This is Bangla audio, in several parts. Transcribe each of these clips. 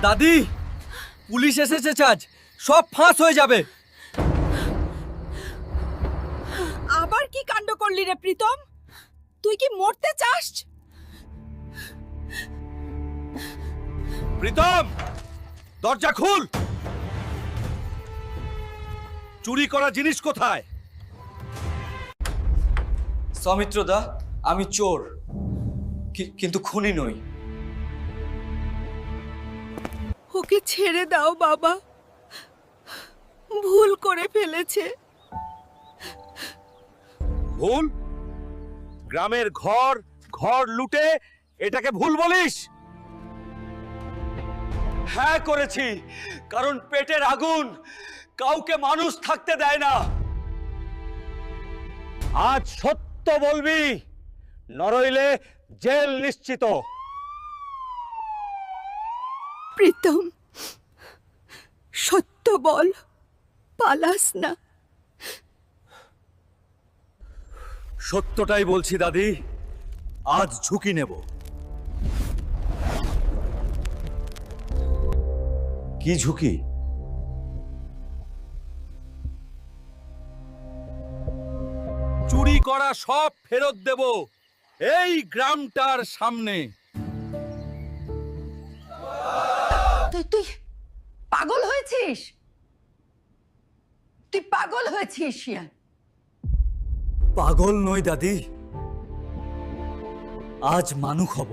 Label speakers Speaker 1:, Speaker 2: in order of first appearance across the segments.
Speaker 1: দাদি, পুলিশ এসেছে আজ, সব ফাঁস হয়ে যাবে।
Speaker 2: আবার কি কাণ্ড করলি রে প্রীতম? তুই কি মরতে চাস?
Speaker 1: প্রীতম, দরজা খুল। চুরি করা জিনিস কোথায়? সৌমিত্রদা, আমি চোর, কিন্তু খুনি নই।
Speaker 2: ওকে ছেড়ে দাও বাবা, ভুল করে ফেলেছে।
Speaker 1: ভুল? গ্রামের ঘর ঘর লুটে এটাকে ভুল বলিস? হ্যাঁ করেছি, কারণ পেটের আগুন কাউকে মানুষ থাকতে দেয় না। আজ সত্য বলবি, নরইলে জেল নিশ্চিত।
Speaker 2: প্রীতম, সত্য বল, পালাস না।
Speaker 1: সত্যটাই বলছি দাদি, আজ ঝুঁকি নেব। কি ঝুঁকি? চুরি করা সব ফেরত দেব এই গ্রামটার সামনে।
Speaker 3: তুই পাগল হয়েছিস? তুই পাগল হয়েছিস শিয়ান?
Speaker 1: পাগল নই দাদি, আজ মানুষ হব।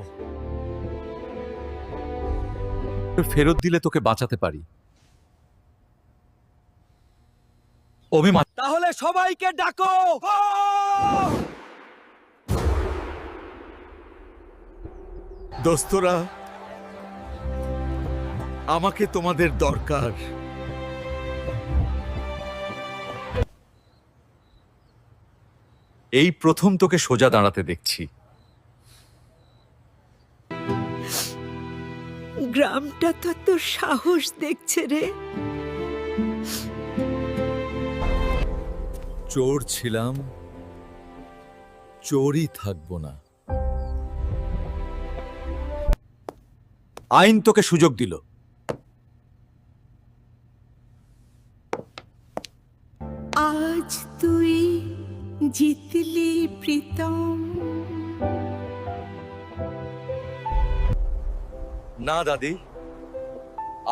Speaker 1: ফেরত দিলে তোকে বাঁচাতে পারি। অভিমান। তাহলে সবাইকে ডাকো। দোস্তরা, আমাকে তোমাদের দরকার। এই প্রথম তোকে সোজা দাঁড়াতে দেখছি।
Speaker 2: গ্রামটা তো তোর সাহস দেখছে রে।
Speaker 1: চোর ছিলাম, চোরই থাকবো না। আইন তোকে সুযোগ দিল।
Speaker 2: আজ তুই জিতলি প্রীতম।
Speaker 1: না দাদি,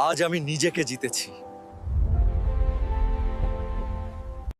Speaker 1: আজ আমি নিজেকে জিতেছি।